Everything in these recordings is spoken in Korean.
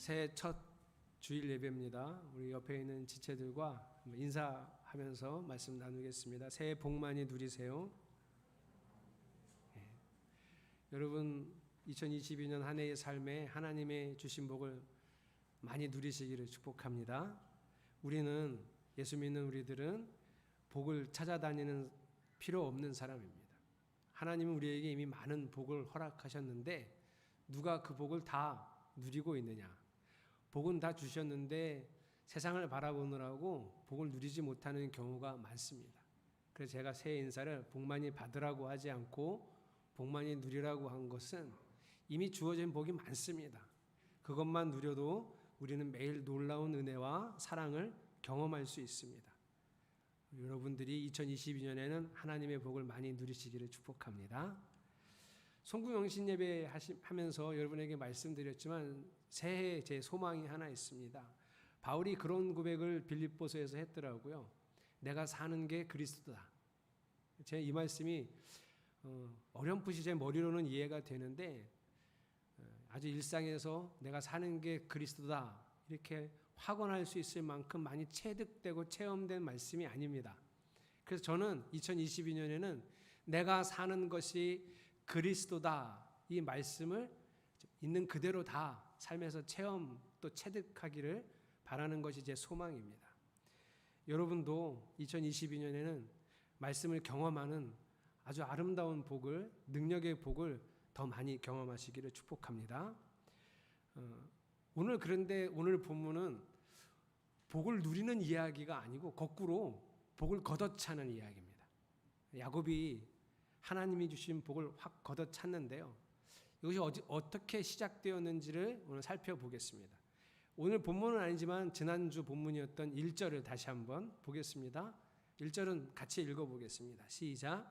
새해 첫 주일 예배입니다. 우리 옆에 있는 지체들과 인사하면서 말씀 나누겠습니다. 새해 복 많이 누리세요. 여러분 2022년 한 해의 삶에 하나님의 주신 복을 많이 누리시기를 축복합니다. 우리는 예수 믿는 우리들은 복을 찾아다니는 필요 없는 사람입니다. 하나님은 우리에게 이미 많은 복을 허락하셨는데 누가 그 복을 다 누리고 있느냐? 복은 다 주셨는데 세상을 바라보느라고 복을 누리지 못하는 경우가 많습니다. 그래서 제가 새해 인사를 복 많이 받으라고 하지 않고 복 많이 누리라고 한 것은 이미 주어진 복이 많습니다. 그것만 누려도 우리는 매일 놀라운 은혜와 사랑을 경험할 수 있습니다. 여러분들이 2022년에는 하나님의 복을 많이 누리시기를 축복합니다. 송구영신 예배 하면서 여러분에게 말씀드렸지만 새해 제 소망이 하나 있습니다. 바울이 그런 고백을 빌립보서에서 했더라고요. 내가 사는 게 그리스도다. 제 이 말씀이 어렴풋이 제 머리로는 이해가 되는데 아주 일상에서 내가 사는 게 그리스도다 이렇게 확언할 수 있을 만큼 많이 체득되고 체험된 말씀이 아닙니다. 그래서 저는 2022년에는 내가 사는 것이 그리스도다 이 말씀을 있는 그대로 다 삶에서 체험 또 체득하기를 바라는 것이 제 소망입니다. 여러분도 2022년에는 말씀을 경험하는 아주 아름다운 복을, 능력의 복을 더 많이 경험하시기를 축복합니다. 그런데 오늘 본문은 복을 누리는 이야기가 아니고 거꾸로 복을 걷어차는 이야기입니다. 야곱이 하나님이 주신 복을 확 걷어찼는데요. 이것이 어떻게 시작되었는지를 오늘 살펴보겠습니다. 오늘 본문은 아니지만 지난주 본문이었던 1절을 다시 한번 보겠습니다. 1절은 같이 읽어보겠습니다. 시작.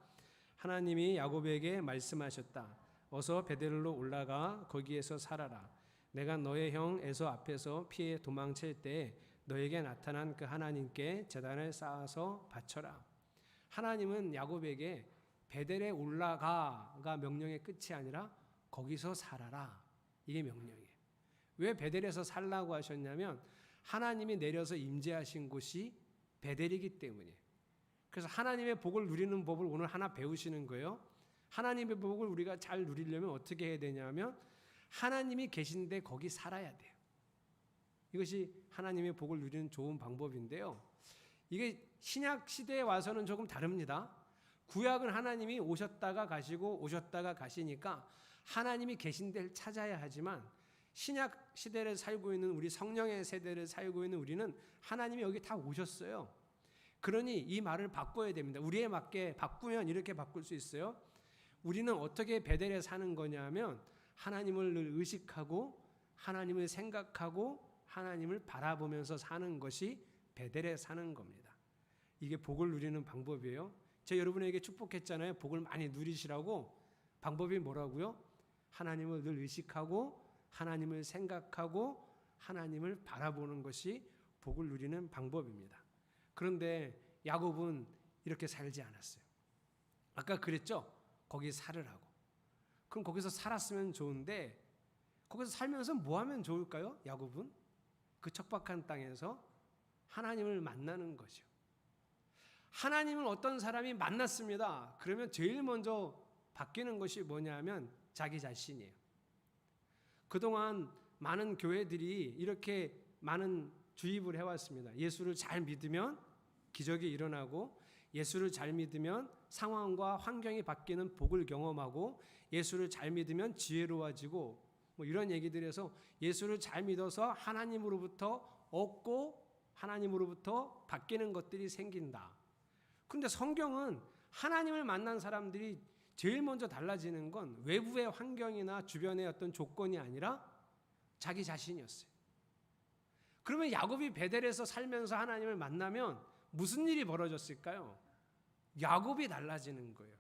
하나님이 야곱에게 말씀하셨다. 어서 베델로 올라가 거기에서 살아라. 내가 너의 형 에서 앞에서 피해 도망칠 때 너에게 나타난 그 하나님께 제단을 쌓아서 바쳐라. 하나님은 야곱에게 베델에 올라가가 명령의 끝이 아니라 거기서 살아라. 이게 명령이에요. 왜 베델에서 살라고 하셨냐면 하나님이 내려서 임재하신 곳이 베델이기 때문이에요. 그래서 하나님의 복을 누리는 법을 오늘 하나 배우시는 거예요. 하나님의 복을 우리가 잘 누리려면 어떻게 해야 되냐면 하나님이 계신데 거기 살아야 돼요. 이것이 하나님의 복을 누리는 좋은 방법인데요. 이게 신약 시대에 와서는 조금 다릅니다. 구약은 하나님이 오셨다가 가시고 오셨다가 가시니까 하나님이 계신 데를 찾아야 하지만 신약 시대를 살고 있는 우리 성령의 세대를 살고 있는 우리는 하나님이 여기 다 오셨어요. 그러니 이 말을 바꿔야 됩니다. 우리에 맞게 바꾸면 이렇게 바꿀 수 있어요. 우리는 어떻게 베델에 사는 거냐면 하나님을 늘 의식하고 하나님을 생각하고 하나님을 바라보면서 사는 것이 베델에 사는 겁니다. 이게 복을 누리는 방법이에요. 제가 여러분에게 축복했잖아요. 복을 많이 누리시라고. 방법이 뭐라고요? 하나님을 늘 의식하고 하나님을 생각하고 하나님을 바라보는 것이 복을 누리는 방법입니다. 그런데 야곱은 이렇게 살지 않았어요. 아까 그랬죠? 거기 살으라고. 그럼 거기서 살았으면 좋은데 거기서 살면서 뭐 하면 좋을까요? 야곱은 그 척박한 땅에서 하나님을 만나는 거죠. 하나님을 어떤 사람이 만났습니다. 그러면 제일 먼저 바뀌는 것이 뭐냐면 자기 자신이에요. 그동안 많은 교회들이 이렇게 많은 주입을 해왔습니다. 예수를 잘 믿으면 기적이 일어나고 예수를 잘 믿으면 상황과 환경이 바뀌는 복을 경험하고 예수를 잘 믿으면 지혜로워지고 이런 얘기들에서 예수를 잘 믿어서 하나님으로부터 얻고 하나님으로부터 바뀌는 것들이 생긴다. 그런데 성경은 하나님을 만난 사람들이 제일 먼저 달라지는 건 외부의 환경이나 주변의 어떤 조건이 아니라 자기 자신이었어요. 그러면 야곱이 베델에서 살면서 하나님을 만나면 무슨 일이 벌어졌을까요? 야곱이 달라지는 거예요.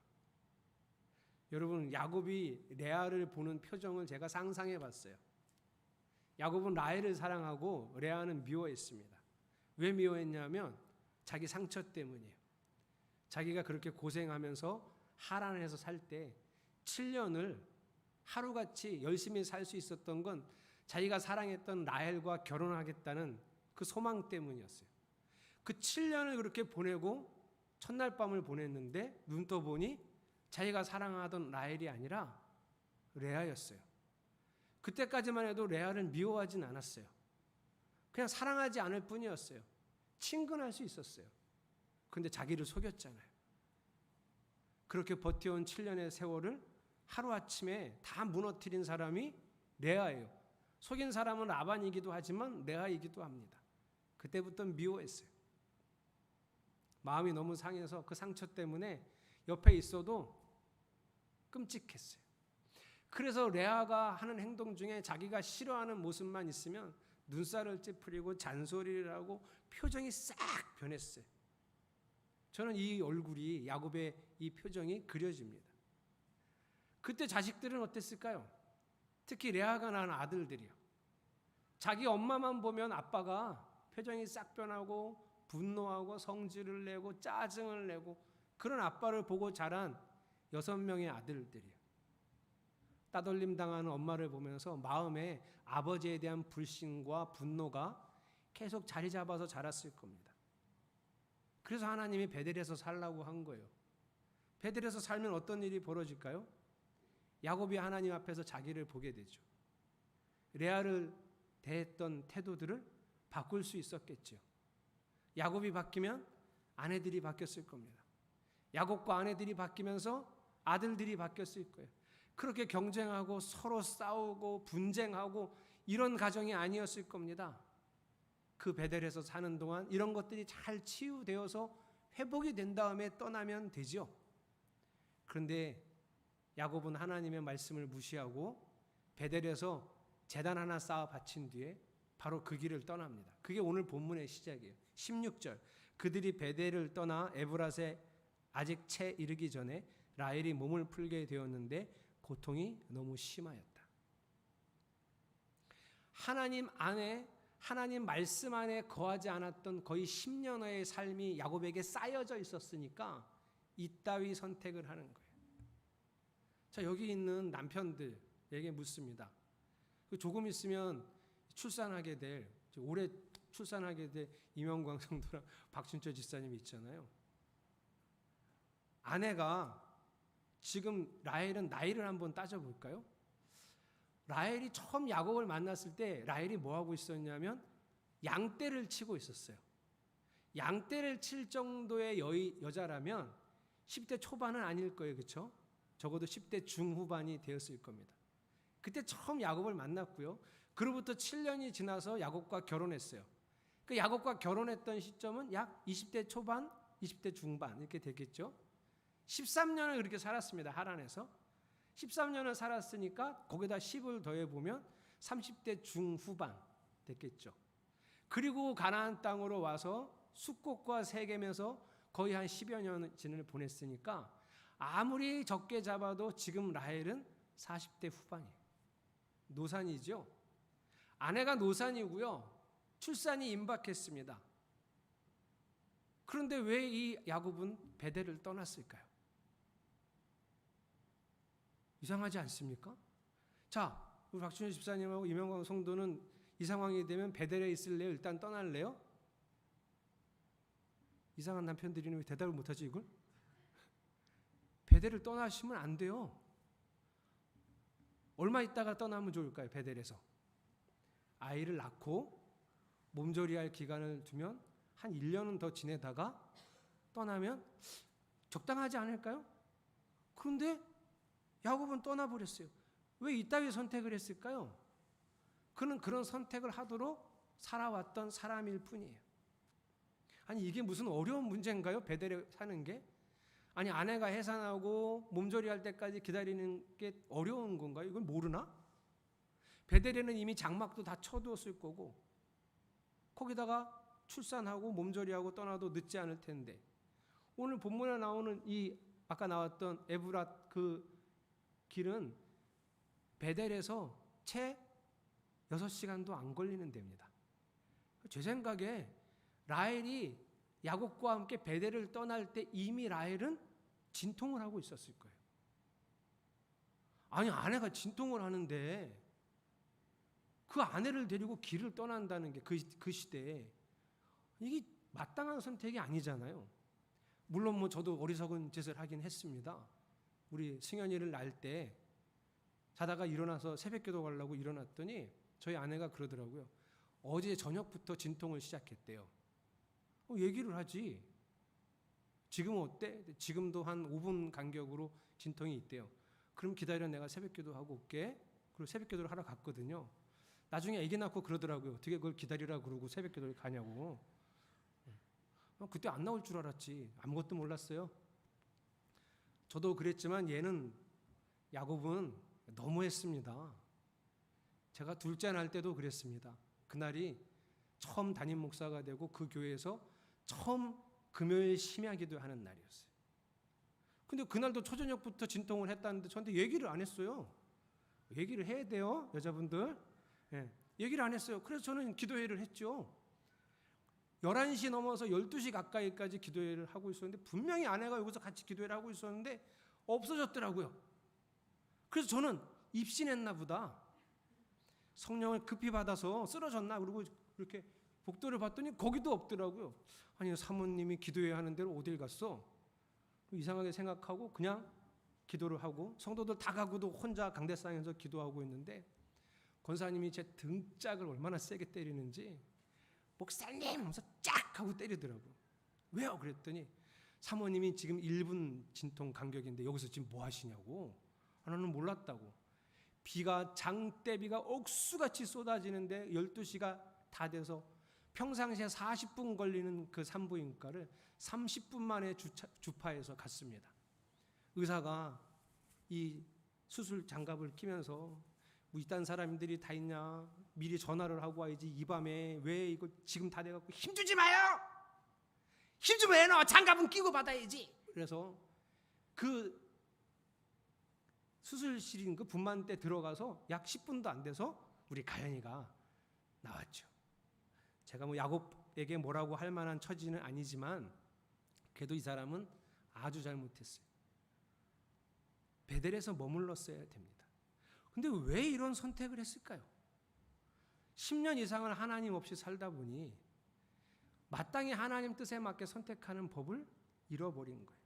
여러분, 야곱이 레아를 보는 표정을 제가 상상해 봤어요. 야곱은 라헬을 사랑하고 레아는 미워했습니다. 왜 미워했냐면 자기 상처 때문이에요. 자기가 그렇게 고생하면서 하란에서 살 때 7년을 하루같이 열심히 살 수 있었던 건 자기가 사랑했던 라헬과 결혼하겠다는 그 소망 때문이었어요. 그 7년을 그렇게 보내고 첫날 밤을 보냈는데 눈 떠보니 자기가 사랑하던 라헬이 아니라 레아였어요. 그때까지만 해도 레아를 미워하진 않았어요. 그냥 사랑하지 않을 뿐이었어요. 친근할 수 있었어요. 그런데 자기를 속였잖아요. 그렇게 버텨온 7년의 세월을 하루아침에 다 무너뜨린 사람이 레아예요. 속인 사람은 라반이기도 하지만 레아이기도 합니다. 그때부터 미워했어요. 마음이 너무 상해서 그 상처 때문에 옆에 있어도 끔찍했어요. 그래서 레아가 하는 행동 중에 자기가 싫어하는 모습만 있으면 눈살을 찌푸리고 잔소리를 하고 표정이 싹 변했어요. 저는 이 얼굴이, 야곱의 이 표정이 그려집니다. 그때 자식들은 어땠을까요? 특히 레아가 낳은 아들들이요. 자기 엄마만 보면 아빠가 표정이 싹 변하고 분노하고 성질을 내고 짜증을 내고 그런 아빠를 보고 자란 6명의 아들들이요. 따돌림 당하는 엄마를 보면서 마음에 아버지에 대한 불신과 분노가 계속 자리 잡아서 자랐을 겁니다. 그래서 하나님이 베델에서 살라고 한 거예요. 베델에서 살면 어떤 일이 벌어질까요? 야곱이 하나님 앞에서 자기를 보게 되죠. 레아를 대했던 태도들을 바꿀 수 있었겠죠. 야곱이 바뀌면 아내들이 바뀌었을 겁니다. 야곱과 아내들이 바뀌면서 아들들이 바뀌었을 거예요. 그렇게 경쟁하고 서로 싸우고 분쟁하고 이런 가정이 아니었을 겁니다. 그 베델에서 사는 동안 이런 것들이 잘 치유되어서 회복이 된 다음에 떠나면 되죠. 그런데 야곱은 하나님의 말씀을 무시하고 베델에서 제단 하나 쌓아 바친 뒤에 바로 그 길을 떠납니다. 그게 오늘 본문의 시작이에요. 16절. 그들이 베델을 떠나 에브랏에 아직 채 이르기 전에 라헬이 몸을 풀게 되었는데 고통이 너무 심하였다. 하나님 안에, 하나님 말씀 안에 거하지 않았던 거의 10년의 삶이 야곱에게 쌓여져 있었으니까 이따위 선택을 하는 거예요. 자, 여기 있는 남편들에게 묻습니다. 조금 있으면 출산하게 될, 올해 출산하게 될 이명광 성도랑 박춘철 집사님이 있잖아요. 아내가 지금 라헬은 나이를 한번 따져볼까요? 라헬이 처음 야곱을 만났을 때 라헬이 뭐하고 있었냐면 양떼를 치고 있었어요. 양떼를 칠 정도의 여자라면 10대 초반은 아닐 거예요. 그렇죠? 적어도 10대 중후반이 되었을 겁니다. 그때 처음 야곱을 만났고요. 그로부터 7년이 지나서 야곱과 결혼했어요. 그 야곱과 결혼했던 시점은 약 20대 초반, 20대 중반 이렇게 되겠죠. 13년을 그렇게 살았습니다. 하란에서. 13년을 살았으니까 거기다 10을 더해보면 30대 중후반 됐겠죠. 그리고 가나안 땅으로 와서 숫곳과 세겜에서 거의 한 10여 년을 보냈으니까 아무리 적게 잡아도 지금 라헬은 40대 후반이에요. 노산이죠. 아내가 노산이고요. 출산이 임박했습니다. 그런데 왜 이 야곱은 베델을 떠났을까요? 이상하지 않습니까? 자, 우리 박준현 집사님하고 이명광 성도는 이 상황이 되면 베델에 있을래요? 일단 떠날래요? 이상한 남편들이는 왜 대답을 못하지 이걸? 베델을 떠나시면 안 돼요. 얼마 있다가 떠나면 좋을까요? 베델에서 아이를 낳고 몸조리할 기간을 두면 한 1년은 더 지내다가 떠나면 적당하지 않을까요? 그런데 야곱은 떠나버렸어요. 왜 이따위 선택을 했을까요? 그는 그런 선택을 하도록 살아왔던 사람일 뿐이에요. 아니 이게 무슨 어려운 문제인가요? 베델에 사는 게? 아니 아내가 해산하고 몸조리할 때까지 기다리는 게 어려운 건가요? 이걸 모르나? 베델에는 이미 장막도 다 쳐두었을 거고 거기다가 출산하고 몸조리하고 떠나도 늦지 않을 텐데 오늘 본문에 나오는 이 아까 나왔던 에브랏 그 길은 베델에서 채 6시간도 안 걸리는 데입니다. 제 생각에 라헬이 야곱과 함께 베델을 떠날 때 이미 라헬은 진통을 하고 있었을 거예요. 아니 아내가 진통을 하는데 그 아내를 데리고 길을 떠난다는 게 그 시대에 이게 마땅한 선택이 아니잖아요. 물론 뭐 저도 어리석은 짓을 하긴 했습니다. 우리 승현이를 낳을 때 자다가 일어나서 새벽기도 가려고 일어났더니 저희 아내가 그러더라고요. 어제 저녁부터 진통을 시작했대요. 얘기를 하지. 지금 어때? 지금도 한 5분 간격으로 진통이 있대요. 그럼 기다려, 내가 새벽기도 하고 올게. 그리고 새벽기도를 하러 갔거든요. 나중에 아기 낳고 그러더라고요. 어떻게 그걸 기다리라 그러고 새벽기도를 가냐고. 그때 안 나올 줄 알았지. 아무것도 몰랐어요. 저도 그랬지만 야곱은 너무했습니다. 제가 둘째 낳을 때도 그랬습니다. 그날이 처음 담임 목사가 되고 그 교회에서 처음 금요일 심야 기도하는 날이었어요. 근데 그날도 초저녁부터 진통을 했다는데 저한테 얘기를 안 했어요. 얘기를 해야 돼요, 여자분들. 얘기를 안 했어요. 그래서 저는 기도회를 했죠. 11시 넘어서 12시 가까이까지 기도회를 하고 있었는데 분명히 아내가 여기서 같이 기도회를 하고 있었는데 없어졌더라고요. 그래서 저는 입신했나 보다. 성령을 급히 받아서 쓰러졌나? 그리고 이렇게 복도를 봤더니 거기도 없더라고요. 아니, 사모님이 기도회 하는 대로 어딜 갔어? 이상하게 생각하고 그냥 기도를 하고 성도들 다 가고도 혼자 강대상에서 기도하고 있는데 권사님이 제 등짝을 얼마나 세게 때리는지 목사님 하면서 쫙 하고 때리더라고요. 왜요? 그랬더니 사모님이 지금 1분 진통 간격인데 여기서 지금 뭐 하시냐고. 나는 몰랐다고. 비가 장대비가 억수같이 쏟아지는데 12시가 다 돼서 평상시에 40분 걸리는 그 산부인과를 30분 만에 주파해서 갔습니다. 의사가 이 수술 장갑을 끼면서 뭐 이딴 사람들이 다 있냐, 미리 전화를 하고 와야지, 이 밤에 왜 이거 지금 다 돼갖고 힘주지 마요. 힘주면 왜 너 장갑은 끼고 받아야지. 그래서 그 수술실인 그 분만대 들어가서 약 10분도 안 돼서 우리 가연이가 나왔죠. 제가 뭐 야곱에게 뭐라고 할 만한 처지는 아니지만 그래도 이 사람은 아주 잘못했어요. 베델에서 머물렀어야 됩니다. 근데 왜 이런 선택을 했을까요? 10년 이상을 하나님 없이 살다 보니 마땅히 하나님 뜻에 맞게 선택하는 법을 잃어버린 거예요.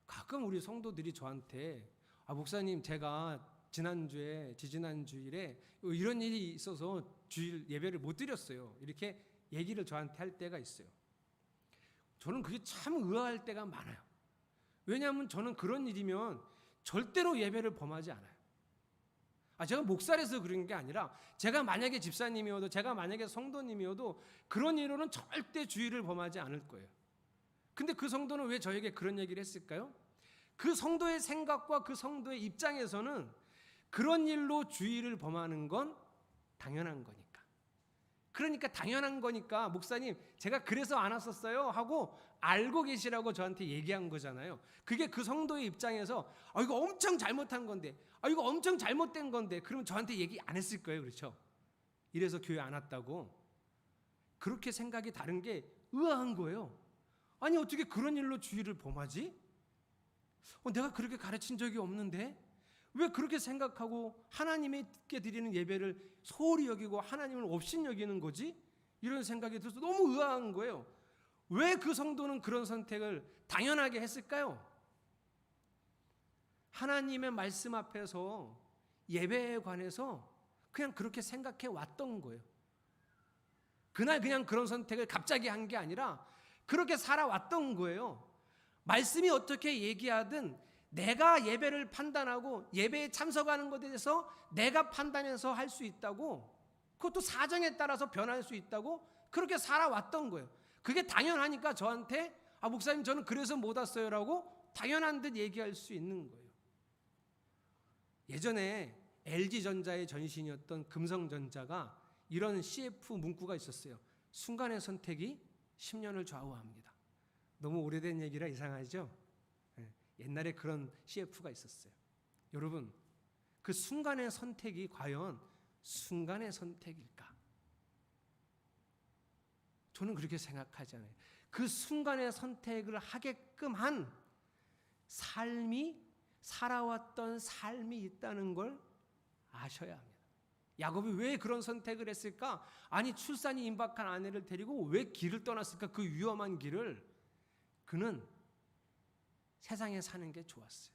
가끔 우리 성도들이 저한테 목사님, 제가 지난 주일에 이런 일이 있어서 주일 예배를 못 드렸어요. 이렇게 얘기를 저한테 할 때가 있어요. 저는 그게 참 의아할 때가 많아요. 왜냐하면 저는 그런 일이면 절대로 예배를 범하지 않아요. 제가 목사라서 그런 게 아니라 제가 만약에 집사님이어도 제가 만약에 성도님이어도 그런 일로는 절대 주일을 범하지 않을 거예요. 근데 그 성도는 왜 저에게 그런 얘기를 했을까요? 그 성도의 생각과 그 성도의 입장에서는 그런 일로 주일을 범하는 건 당연한 거니까. 그러니까 당연한 거니까 목사님 제가 그래서 안 왔었어요 하고 알고 계시라고 저한테 얘기한 거잖아요. 그게 그 성도의 입장에서 이거 엄청 잘못한 건데, 이거 엄청 잘못된 건데, 그러면 저한테 얘기 안 했을 거예요. 그렇죠? 이래서 교회 안 왔다고. 그렇게 생각이 다른 게 의아한 거예요. 아니 어떻게 그런 일로 주일을 범하지? 내가 그렇게 가르친 적이 없는데 왜 그렇게 생각하고 하나님께 드리는 예배를 소홀히 여기고 하나님을 없인 여기는 거지? 이런 생각이 들어서 너무 의아한 거예요. 왜 그 성도는 그런 선택을 당연하게 했을까요? 하나님의 말씀 앞에서 예배에 관해서 그냥 그렇게 생각해 왔던 거예요. 그날 그냥 그런 선택을 갑자기 한 게 아니라 그렇게 살아왔던 거예요. 말씀이 어떻게 얘기하든 내가 예배를 판단하고 예배에 참석하는 것에 대해서 내가 판단해서 할 수 있다고, 그것도 사정에 따라서 변할 수 있다고 그렇게 살아왔던 거예요. 그게 당연하니까 저한테 목사님 저는 그래서 못 왔어요 라고 당연한 듯 얘기할 수 있는 거예요. 예전에 LG전자의 전신이었던 금성전자가 이런 CF 문구가 있었어요. 순간의 선택이 10년을 좌우합니다. 너무 오래된 얘기라 이상하죠? 옛날에 그런 CF가 있었어요. 여러분, 그 순간의 선택이 과연 순간의 선택일까? 저는 그렇게 생각하잖아요. 그 순간의 선택을 하게끔 한 삶이, 살아왔던 삶이 있다는 걸 아셔야 합니다. 야곱이 왜 그런 선택을 했을까? 아니 출산이 임박한 아내를 데리고 왜 길을 떠났을까? 그 위험한 길을. 그는 세상에 사는 게 좋았어요.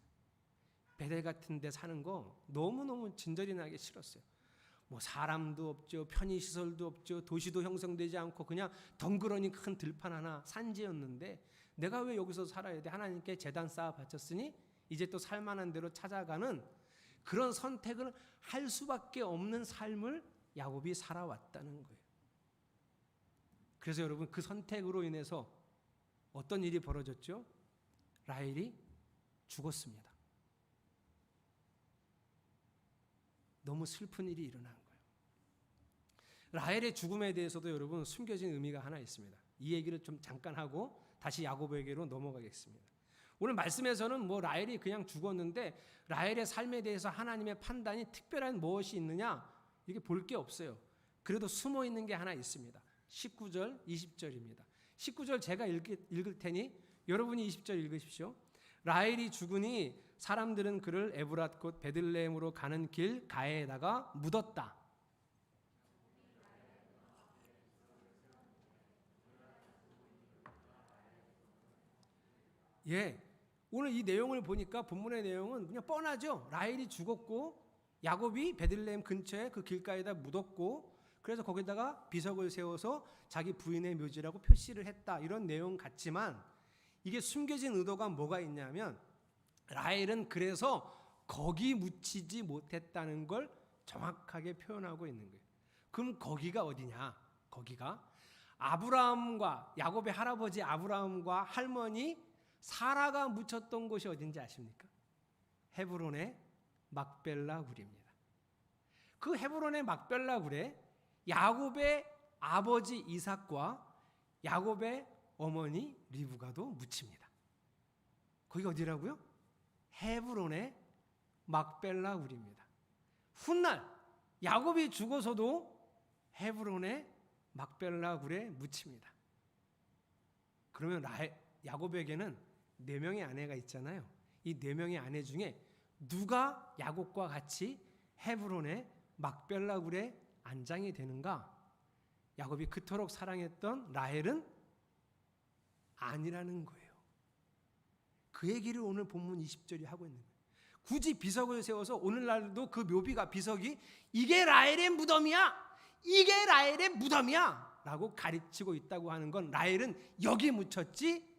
베델 같은 데 사는 거 너무너무 진절이 나게 싫었어요. 뭐 사람도 없죠. 편의시설도 없죠. 도시도 형성되지 않고 그냥 덩그러니 큰 들판 하나 산지였는데 내가 왜 여기서 살아야 돼? 하나님께 제단 쌓아 바쳤으니 이제 또 살만한 대로 찾아가는 그런 선택을 할 수밖에 없는 삶을 야곱이 살아왔다는 거예요. 그래서 여러분 그 선택으로 인해서 어떤 일이 벌어졌죠? 라헬이 죽었습니다. 너무 슬픈 일이 일어난 거예요. 라헬의 죽음에 대해서도 여러분 숨겨진 의미가 하나 있습니다. 이 얘기를 좀 잠깐 하고 다시 야곱에게로 넘어가겠습니다. 오늘 말씀에서는 뭐 라헬이 그냥 죽었는데 라헬의 삶에 대해서 하나님의 판단이 특별한 무엇이 있느냐 이렇게 볼 게 없어요. 그래도 숨어 있는 게 하나 있습니다. 19절, 20절입니다. 19절 제가 읽을 테니 여러분이 20절 읽으십시오. 라헬이 죽으니 사람들은 그를 에브랏 곧 베들레헴으로 가는 길 가에다가 묻었다. 예, 오늘 이 내용을 보니까 본문의 내용은 그냥 뻔하죠. 라헬이 죽었고 야곱이 베들레헴 근처에 그 길가에다 묻었고 그래서 거기다가 비석을 세워서 자기 부인의 묘지라고 표시를 했다. 이런 내용 같지만 이게 숨겨진 의도가 뭐가 있냐면 라헬은 그래서 거기 묻히지 못했다는 걸 정확하게 표현하고 있는 거예요. 그럼 거기가 어디냐? 거기가 아브라함과 야곱의 할아버지 아브라함과 할머니 사라가 묻혔던 곳이 어딘지 아십니까? 헤브론의 막벨라 굴입니다. 그 헤브론의 막벨라 굴에 야곱의 아버지 이삭과 야곱의 어머니 리브가도 묻힙니다. 거기가 어디라고요? 헤브론의 막벨라 굴입니다. 훗날 야곱이 죽어서도 헤브론의 막벨라 굴에 묻힙니다. 그러면 야곱에게는 4명의 아내가 있잖아요. 이 4명의 아내 중에 누가 야곱과 같이 헤브론의 막벨라 굴에 안장이 되는가? 야곱이 그토록 사랑했던 라헬은 아니라는 거예요. 그 얘기를 오늘 본문 20절이 하고 있는 거예요. 굳이 비석을 세워서 오늘날도 그 묘비가 비석이 이게 라헬의 무덤이야. 이게 라헬의 무덤이야. 라고 가르치고 있다고 하는 건 라헬은 여기 묻혔지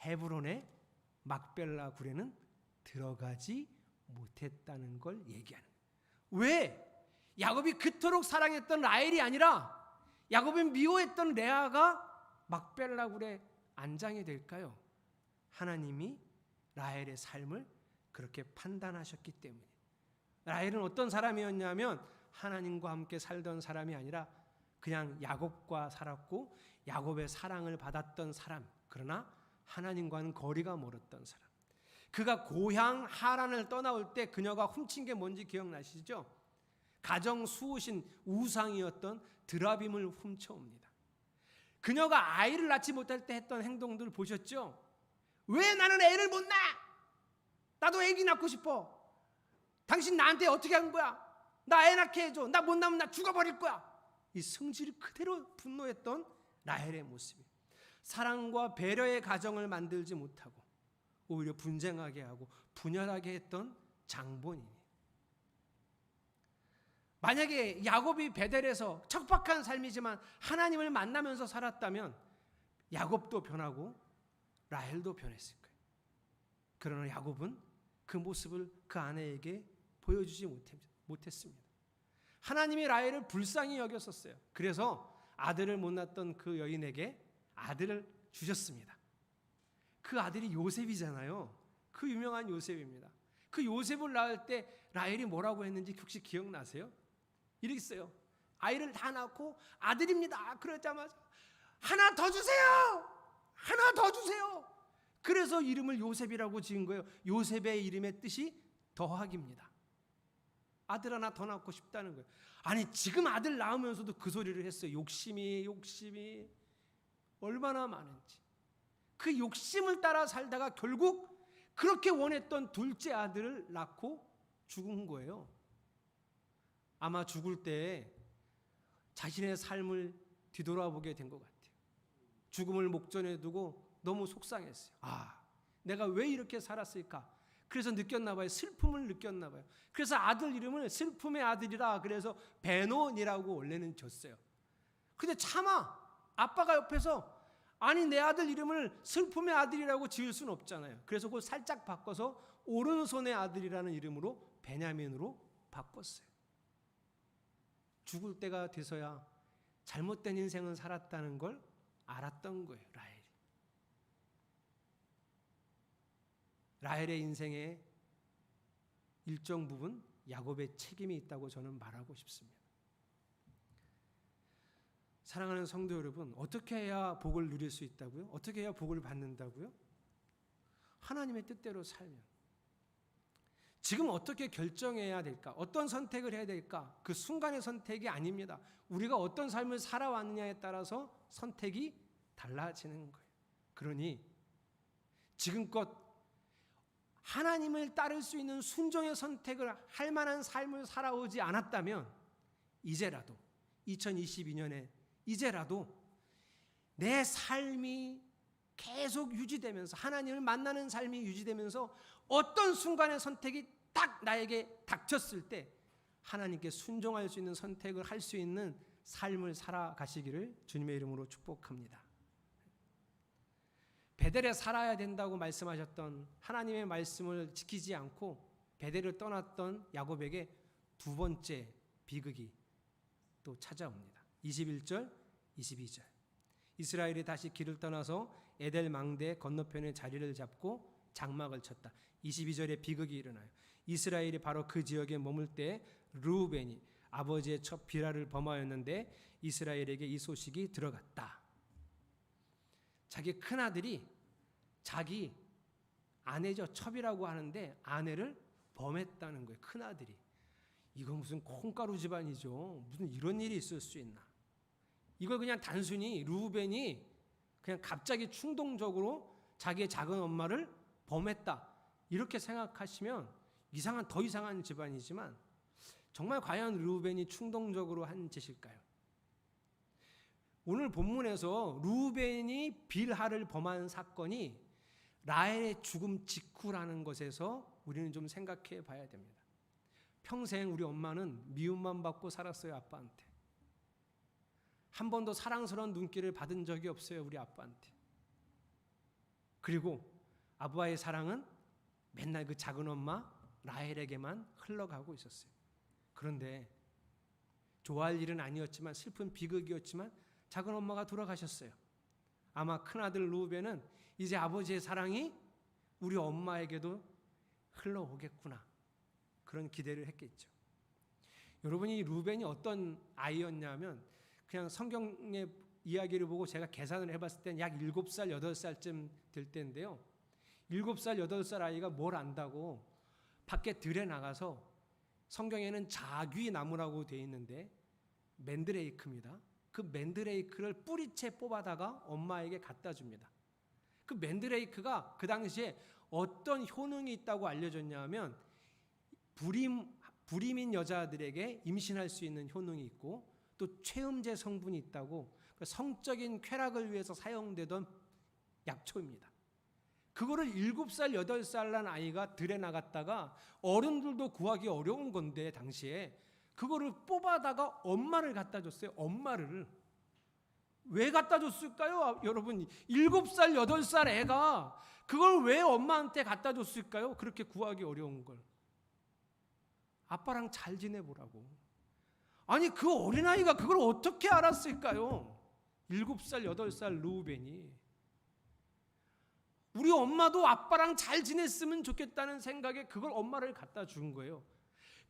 헤브론의 막벨라 굴에는 들어가지 못했다는 걸 얘기하는 거예요. 왜? 야곱이 그토록 사랑했던 라헬이 아니라 야곱이 미워했던 레아가 막벨라 굴에 안장이 될까요? 하나님이 라헬의 삶을 그렇게 판단하셨기 때문에. 라헬은 어떤 사람이었냐면 하나님과 함께 살던 사람이 아니라 그냥 야곱과 살았고 야곱의 사랑을 받았던 사람, 그러나 하나님과는 거리가 멀었던 사람. 그가 고향 하란을 떠나올 때 그녀가 훔친 게 뭔지 기억나시죠? 가정 수호신 우상이었던 드라빔을 훔쳐옵니다. 그녀가 아이를 낳지 못할 때 했던 행동들 보셨죠? 왜 나는 애를 못 낳아? 나도 애기 낳고 싶어. 당신 나한테 어떻게 한 거야? 나 애 낳게 해줘. 나 못 낳으면 나 죽어버릴 거야. 이 성질을 그대로 분노했던 라헬의 모습이에요. 사랑과 배려의 가정을 만들지 못하고 오히려 분쟁하게 하고 분열하게 했던 장본인이에요. 만약에 야곱이 베델에서 척박한 삶이지만 하나님을 만나면서 살았다면 야곱도 변하고 라헬도 변했을 거예요. 그러나 야곱은 그 모습을 그 아내에게 보여주지 못했습니다. 하나님이 라헬을 불쌍히 여겼었어요. 그래서 아들을 못 낳았던 그 여인에게 아들을 주셨습니다. 그 아들이 요셉이잖아요. 그 유명한 요셉입니다. 그 요셉을 낳을 때 라헬이 뭐라고 했는지 혹시 기억나세요? 이렇게 써요. 아이를 다 낳고 아들입니다. 그러자마자 하나 더 주세요. 하나 더 주세요. 그래서 이름을 요셉이라고 지은 거예요. 요셉의 이름의 뜻이 더하기입니다. 아들 하나 더 낳고 싶다는 거예요. 아니 지금 아들 낳으면서도 그 소리를 했어요. 욕심이 얼마나 많은지. 그 욕심을 따라 살다가 결국 그렇게 원했던 둘째 아들을 낳고 죽은 거예요. 아마 죽을 때 자신의 삶을 뒤돌아보게 된 것 같아요. 죽음을 목전에 두고 너무 속상했어요. 내가 왜 이렇게 살았을까? 그래서 느꼈나 봐요. 슬픔을 느꼈나 봐요. 그래서 아들 이름을 슬픔의 아들이라 그래서 베논이라고 원래는 줬어요. 근데 차마 아빠가 옆에서 아니 내 아들 이름을 슬픔의 아들이라고 지을 수는 없잖아요. 그래서 그걸 살짝 바꿔서 오른손의 아들이라는 이름으로 베냐민으로 바꿨어요. 죽을 때가 돼서야 잘못된 인생을 살았다는 걸 알았던 거예요. 라헬의 인생에 일정 부분 야곱의 책임이 있다고 저는 말하고 싶습니다. 사랑하는 성도 여러분, 어떻게 해야 복을 누릴 수 있다고요? 어떻게 해야 복을 받는다고요? 하나님의 뜻대로 살면. 지금 어떻게 결정해야 될까? 어떤 선택을 해야 될까? 그 순간의 선택이 아닙니다. 우리가 어떤 삶을 살아왔느냐에 따라서 선택이 달라지는 거예요. 그러니 지금껏 하나님을 따를 수 있는 순종의 선택을 할 만한 삶을 살아오지 않았다면 이제라도 2022년에 이제라도 내 삶이 계속 유지되면서 하나님을 만나는 삶이 유지되면서 어떤 순간의 선택이 딱 나에게 닥쳤을 때 하나님께 순종할 수 있는 선택을 할 수 있는 삶을 살아가시기를 주님의 이름으로 축복합니다. 베델에 살아야 된다고 말씀하셨던 하나님의 말씀을 지키지 않고 베델을 떠났던 야곱에게 두 번째 비극이 또 찾아옵니다. 21절, 22절. 이스라엘이 다시 길을 떠나서 에델 망대 건너편에 자리를 잡고 장막을 쳤다. 22절에 비극이 일어나요. 이스라엘이 바로 그 지역에 머물 때 르우벤이 아버지의 첩 비라를 범하였는데 이스라엘에게 이 소식이 들어갔다. 자기 큰아들이 자기 아내죠. 첩이라고 하는데 아내를 범했다는 거예요. 큰아들이. 이건 무슨 콩가루 집안이죠. 무슨 이런 일이 있을 수 있나. 이걸 그냥 단순히 르우벤이 그냥 갑자기 충동적으로 자기의 작은 엄마를 범했다. 이렇게 생각하시면 더 이상한 집안이지만 정말 과연 르우벤이 충동적으로 한 짓일까요? 오늘 본문에서 르우벤이 빌하를 범한 사건이 라헬의 죽음 직후라는 것에서 우리는 좀 생각해 봐야 됩니다. 평생 우리 엄마는 미움만 받고 살았어요. 아빠한테. 한 번도 사랑스러운 눈길을 받은 적이 없어요. 우리 아빠한테. 그리고 아빠의 사랑은 맨날 그 작은 엄마 라헬에게만 흘러가고 있었어요. 그런데 좋아할 일은 아니었지만 슬픈 비극이었지만 작은 엄마가 돌아가셨어요. 아마 큰아들 르우벤은 이제 아버지의 사랑이 우리 엄마에게도 흘러오겠구나. 그런 기대를 했겠죠. 여러분이 르우벤이 어떤 아이였냐면 그냥 성경의 이야기를 보고 제가 계산을 해봤을 땐 약 7살, 8살쯤 될 때인데요. 7살, 8살 아이가 뭘 안다고 밖에 들에 나가서 성경에는 자귀나무라고 되어 있는데 맨드레이크입니다. 그 맨드레이크를 뿌리채 뽑아다가 엄마에게 갖다 줍니다. 그 맨드레이크가 그 당시에 어떤 효능이 있다고 알려졌냐면 불임인 여자들에게 임신할 수 있는 효능이 있고 또 최음제 성분이 있다고 성적인 쾌락을 위해서 사용되던 약초입니다. 그거를 7살, 8살 난 아이가 들에 나갔다가 어른들도 구하기 어려운 건데 당시에 그거를 뽑아다가 엄마를 갖다 줬어요. 엄마를. 왜 갖다 줬을까요? 여러분 7살, 8살 애가 그걸 왜 엄마한테 갖다 줬을까요? 그렇게 구하기 어려운 걸. 아빠랑 잘 지내보라고. 아니 그 어린아이가 그걸 어떻게 알았을까요? 7살, 8살 르우벤이. 우리 엄마도 아빠랑 잘 지냈으면 좋겠다는 생각에 그걸 엄마를 갖다 준 거예요.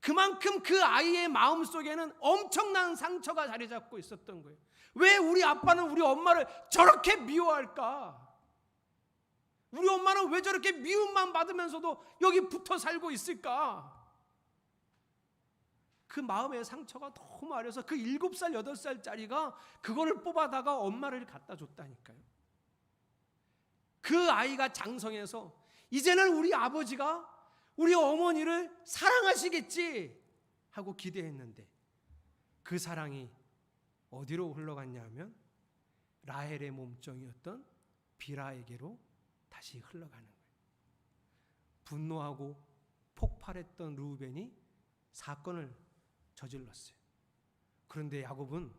그만큼 그 아이의 마음속에는 엄청난 상처가 자리 잡고 있었던 거예요. 왜 우리 아빠는 우리 엄마를 저렇게 미워할까? 우리 엄마는 왜 저렇게 미움만 받으면서도 여기 붙어 살고 있을까? 그 마음의 상처가 너무 아려서 그 7살, 8살짜리가 그거를 뽑아다가 엄마를 갖다 줬다니까요. 그 아이가 장성해서 이제는 우리 아버지가 우리 어머니를 사랑하시겠지 하고 기대했는데 그 사랑이 어디로 흘러갔냐 하면 라헬의 몸종이었던 빌하에게로 다시 흘러가는 거예요. 분노하고 폭발했던 르우벤이 사건을 저질렀어요. 그런데 야곱은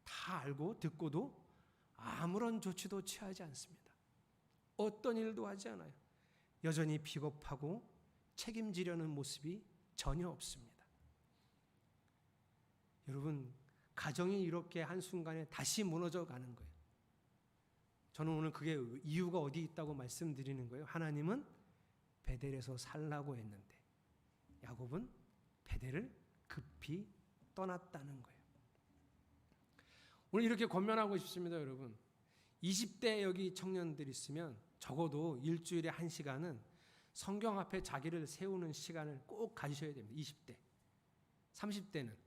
다 알고 듣고도 아무런 조치도 취하지 않습니다. 어떤 일도 하지 않아요. 여전히 비겁하고 책임지려는 모습이 전혀 없습니다. 여러분, 가정이 이렇게 한순간에 다시 무너져 가는 거예요. 저는 오늘 그게 이유가 어디 있다고 말씀드리는 거예요. 하나님은 베델에서 살라고 했는데 야곱은 베델을 급히 떠났다는 거예요. 오늘 이렇게 권면하고 싶습니다, 여러분. 20대 여기 청년들 있으면 적어도 일주일에 1시간은 성경 앞에 자기를 세우는 시간을 꼭 가지셔야 됩니다. 20대. 30대는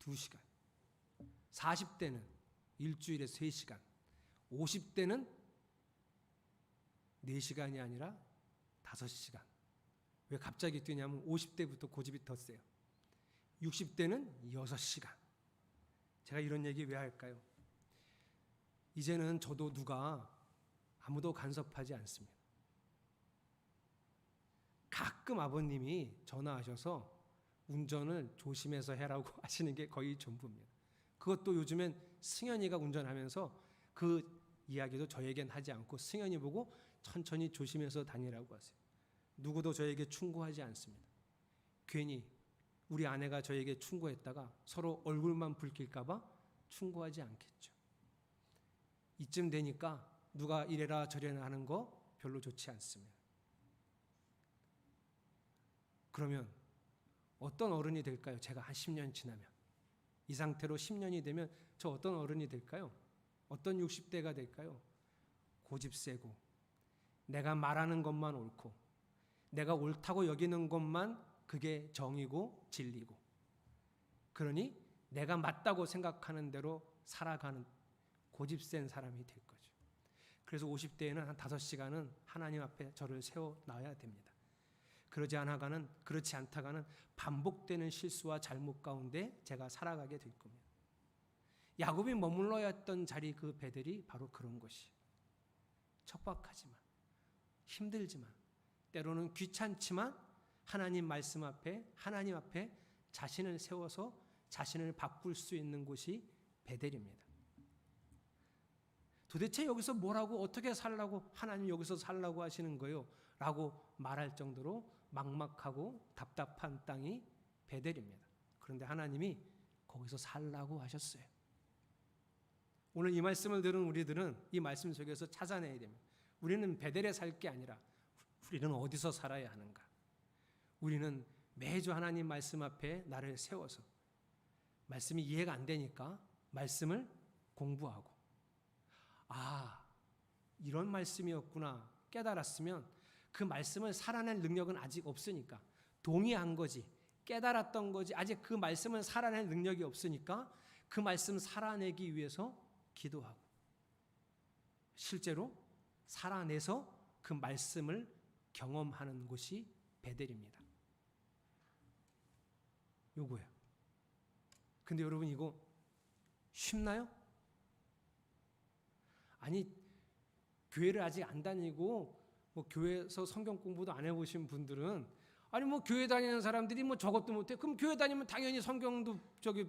2시간. 40대는 일주일에 3시간. 50대는 4시간이 아니라 5시간. 왜 갑자기 뛰냐면 50대부터 고집이 더 세요. 60대는 6시간. 제가 이런 얘기 왜 할까요? 이제는 저도 누가 아무도 간섭하지 않습니다. 가끔 아버님이 전화하셔서 운전을 조심해서 해라고 하시는 게 거의 전부입니다. 그것도 요즘엔 승현이가 운전하면서 그 이야기도 저에겐 하지 않고 승현이 보고 천천히 조심해서 다니라고 하세요. 누구도 저에게 충고하지 않습니다. 괜히 우리 아내가 저에게 충고했다가 서로 얼굴만 붉힐까 봐 충고하지 않겠죠. 이쯤 되니까 누가 이래라 저래라 하는 거 별로 좋지 않습니다. 그러면 어떤 어른이 될까요? 제가 한 10년 지나면, 이 상태로 10년이 되면 저 어떤 어른이 될까요? 어떤 60대가 될까요? 고집 세고 내가 말하는 것만 옳고 내가 옳다고 여기는 것만 그게 정이고 진리고, 그러니 내가 맞다고 생각하는 대로 살아가는 고집 센 사람이 될 거죠. 그래서 50대에는 한 5시간은 하나님 앞에 저를 세워놔야 됩니다. 그렇지 않다가는 반복되는 실수와 잘못 가운데 제가 살아가게 될 겁니다. 야곱이 머물러야 했던 자리, 그 베델이 바로 그런 것이에요. 척박하지만, 힘들지만, 때로는 귀찮지만 하나님 말씀 앞에, 하나님 앞에 자신을 세워서 자신을 바꿀 수 있는 곳이 베델입니다. 도대체 여기서 뭐라고, 어떻게 살라고, 하나님 여기서 살라고 하시는 거예요? 라고 말할 정도로 막막하고 답답한 땅이 베델입니다. 그런데 하나님이 거기서 살라고 하셨어요. 오늘 이 말씀을 들은 우리들은 이 말씀 속에서 찾아내야 됩니다. 우리는 베델에 살 게 아니라 우리는 어디서 살아야 하는가? 우리는 매주 하나님 말씀 앞에 나를 세워서 말씀이 이해가 안 되니까 말씀을 공부하고, 아, 이런 말씀이었구나 깨달았으면 그 말씀을 살아낼 능력은 아직 없으니까 동의한 거지, 깨달았던 거지, 아직 그 말씀을 살아낼 능력이 없으니까 그 말씀 살아내기 위해서 기도하고 실제로 살아내서 그 말씀을 경험하는 곳이 베델입니다. 요거예요. 근데 여러분, 이거 쉽나요? 아니, 교회를 아직 안 다니고 뭐 교회에서 성경 공부도 안 해보신 분들은, 아니 뭐 교회 다니는 사람들이 뭐 저것도 못해, 그럼 교회 다니면 당연히 성경도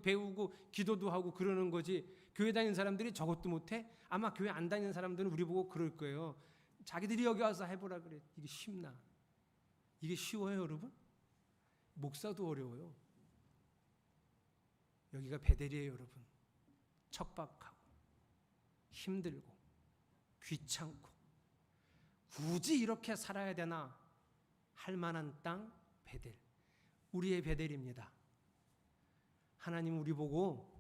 배우고 기도도 하고 그러는 거지, 교회 다니는 사람들이 저것도 못해? 아마 교회 안 다니는 사람들은 우리 보고 그럴 거예요. 자기들이 여기 와서 해보라 그래. 이게 쉽나? 이게 쉬워요, 여러분? 목사도 어려워요. 여기가 베델이에요, 여러분. 척박하고 힘들고 귀찮고 굳이 이렇게 살아야 되나 할 만한 땅 베델, 우리의 베델입니다. 하나님 우리 보고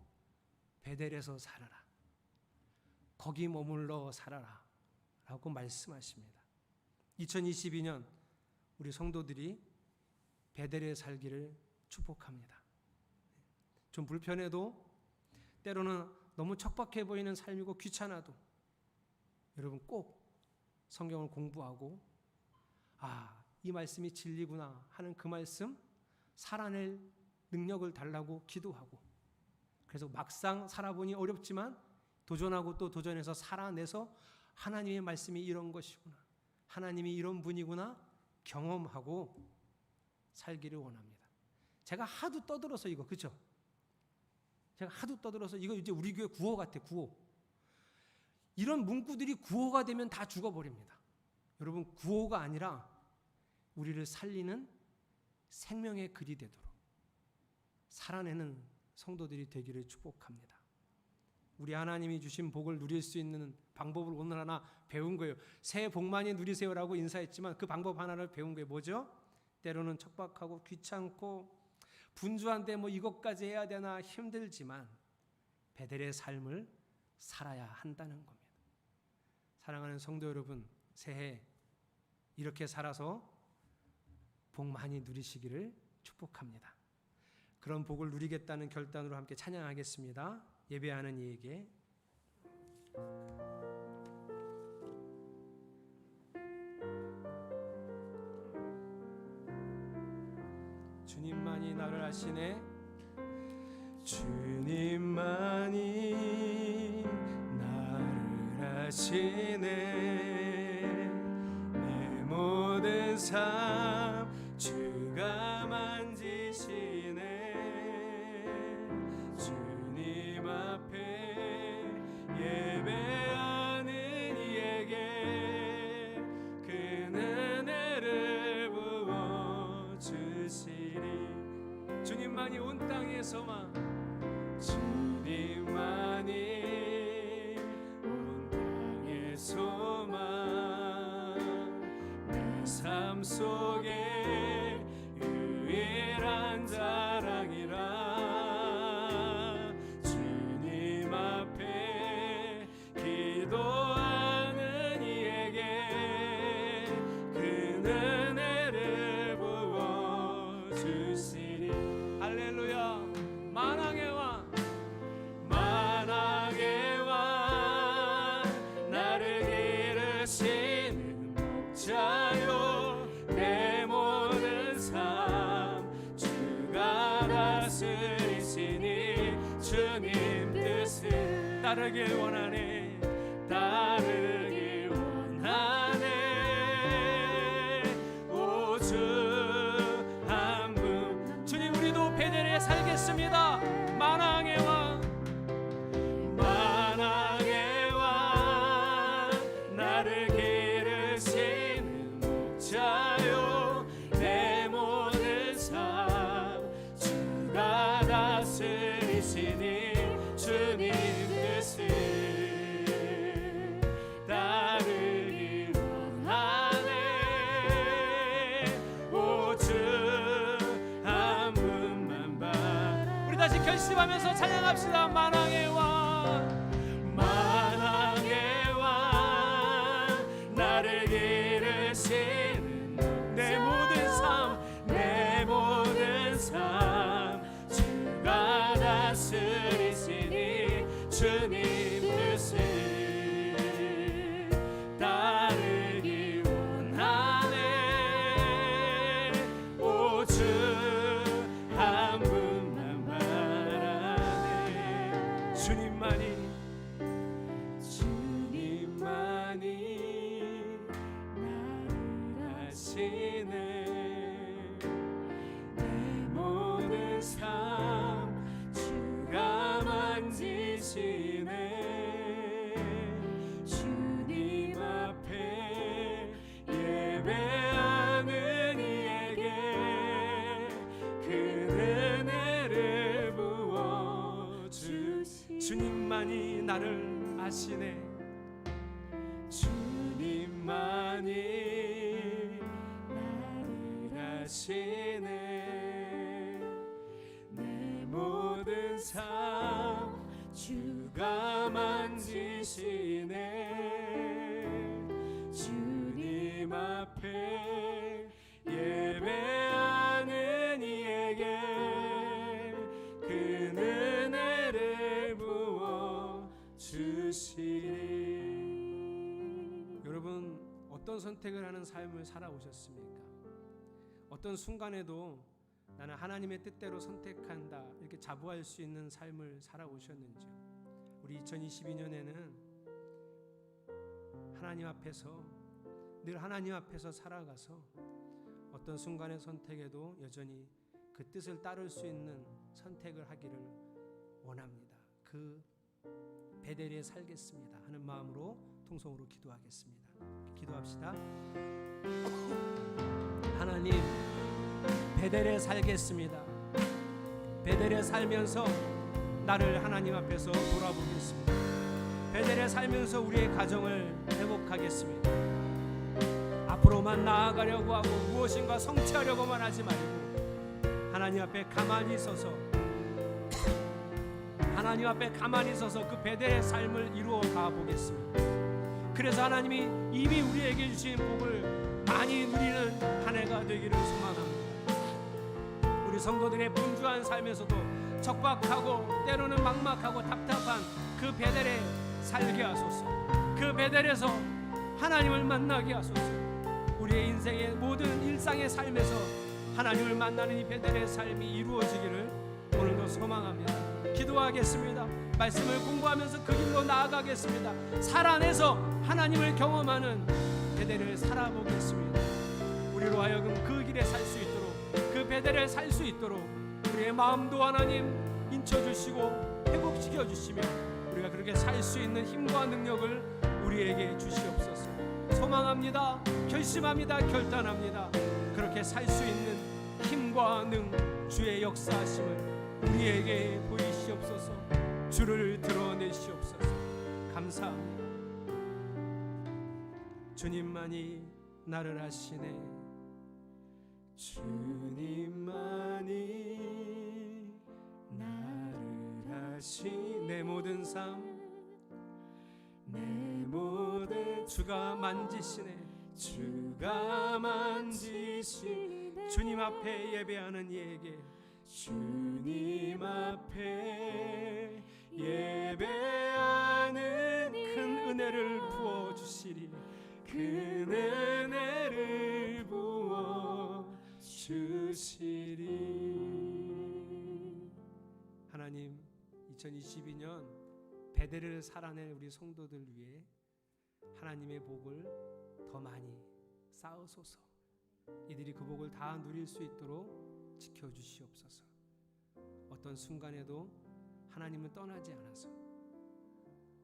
베델에서 살아라, 거기 머물러 살아라 라고 말씀하십니다. 2022년 우리 성도들이 베델에 살기를 축복합니다. 좀 불편해도, 때로는 너무 척박해 보이는 삶이고 귀찮아도 여러분 꼭 성경을 공부하고, 아, 이 말씀이 진리구나 하는 그 말씀 살아낼 능력을 달라고 기도하고, 그래서 막상 살아보니 어렵지만 도전하고 또 도전해서 살아내서 하나님의 말씀이 이런 것이구나, 하나님이 이런 분이구나 경험하고 살기를 원합니다. 제가 하도 떠들어서 이거, 그죠? 제가 하도 떠들어서 이거 이제 우리 교회 구호 같아, 구호. 이런 문구들이 구호가 되면 다 죽어버립니다. 여러분, 구호가 아니라 우리를 살리는 생명의 글이 되도록 살아내는 성도들이 되기를 축복합니다. 우리 하나님이 주신 복을 누릴 수 있는 방법을 오늘 하나 배운 거예요. 새해 복 많이 누리세요라고 인사했지만 그 방법 하나를 배운 거예요. 뭐죠? 때로는 척박하고 귀찮고 분주한데 뭐 이것까지 해야 되나 힘들지만 베델의 삶을 살아야 한다는 겁니다. 사랑하는 성도 여러분, 새해 이렇게 살아서 복 많이 누리시기를 축복합니다. 그런 복을 누리겠다는 결단으로 함께 찬양하겠습니다. 예배하는 이에게. 주님만이 나를 아시네. 주님만이 나를 아시네. 내 모든 삶 주가 만지시네. 주님 앞에 예배하는 이에게 그 은혜를 부어주시리. 주님만이 온 땅에서만, 주님만이 온 땅에서만 내 삶 속에 유일한 자랑이라. 주님 앞에 기도하는 이에게 그 은혜를 부어주시리. 할렐루야. 만왕의 왕, 만왕의 왕, 나를 기르시는 목자요. 내 모든 삶 주가 다스리시니 주님 뜻을 따르길 원하네. 따르길 원하네. 오주 한 분. 주님, 우리도 베델에 살겠습니다. 만왕의 왕, 만왕의 왕, 나를 기르시는 목자요. 내 모든 삶 주가 다스리시니 주님 뜻을 따르길 원하네. 오주 한 분만 봐. 우리 다시 결심하면서 찬양합시다. 만왕의 왕, 만왕의 왕, 나를 기르시는 내 모든 삶, 내 모든 삶 주가 다스리시니 주님 뜻을 따르길 원하네. 오주 한 분만 바라네. 주님만이 나를 아시네. 내 모든 삶 주가 만지시네. 주님 앞에 예배하는 이에게 그 은혜를 부어주시. 주님만이 나를 아시네. 주님만이 나를 아시네. 내 모든 삶 주가 만지시네. 주님 앞에 예배하는 이에게 그 은혜를 부어주시리. 여러분, 어떤 선택을 하는 삶을 살아오셨습니까? 어떤 순간에도 나는 하나님의 뜻대로 선택한다 이렇게 자부할 수 있는 삶을 살아오셨는지요? 우리 2022년에는 하나님 앞에서 늘 하나님 앞에서 살아가서 어떤 순간의 선택에도 여전히 그 뜻을 따를 수 있는 선택을 하기를 원합니다. 그 베델에 살겠습니다 하는 마음으로 통성으로 기도하겠습니다. 기도합시다. 하나님, 베델에 살겠습니다. 베델에 살면서 나를 하나님 앞에서 돌아보겠습니다. 베델에 살면서 우리의 가정을 회복하겠습니다. 앞으로만 나아가려고 하고 무엇인가 성취하려고만 하지 말고 하나님 앞에 가만히 서서 하나님 앞에 가만히 서서 그 베델의 삶을 이루어 가보겠습니다. 그래서 하나님이 이미 우리에게 주신 복을 많이 누리는 한 해가 되기를 소망합니다. 우리 성도들의 분주한 삶에서도 척박하고 때로는 막막하고 답답한 그 베델에 살게 하소서. 그 베델에서 하나님을 만나게 하소서. 우리의 인생의 모든 일상의 삶에서 하나님을 만나는 이 베델의 삶이 이루어지기를 오늘도 소망합니다. 기도하겠습니다. 말씀을 공부하면서 그 길로 나아가겠습니다. 살아내서 하나님을 경험하는 베델을 살아보겠습니다. 우리로 하여금 그 길에 살 수 있도록, 그 베델에 살 수 있도록 우리의 마음도 하나님 인쳐주시고 회복시켜 주시며 우리가 그렇게 살 수 있는 힘과 능력을 우리에게 주시옵소서. 소망합니다. 결심합니다. 결단합니다. 그렇게 살 수 있는 힘과 능, 주의 역사하심을 우리에게 보이시옵소서. 주를 드러내시옵소서. 감사합니다. 주님만이 나를 아시네. 주님만이 나를 아시네. 내 모든 삶, 내 모든 주가 만지시네. 주가 만지시네. 주님 앞에 예배하는 이에게 주님 앞에 예배하는 큰 은혜를 부어주시리. 큰 은혜를 부어주시리. 하나님, 2022년 베델을 살아낼 우리 성도들 위해 하나님의 복을 더 많이 쌓으소서. 이들이 그 복을 다 누릴 수 있도록 지켜주시옵소서. 어떤 순간에도 하나님을 떠나지 않아서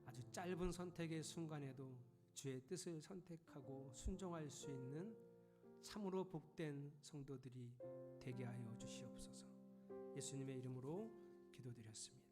아주 짧은 선택의 순간에도 주의 뜻을 선택하고 순종할 수 있는 참으로 복된 성도들이 되게 하여 주시옵소서. 예수님의 이름으로 기도드렸습니다.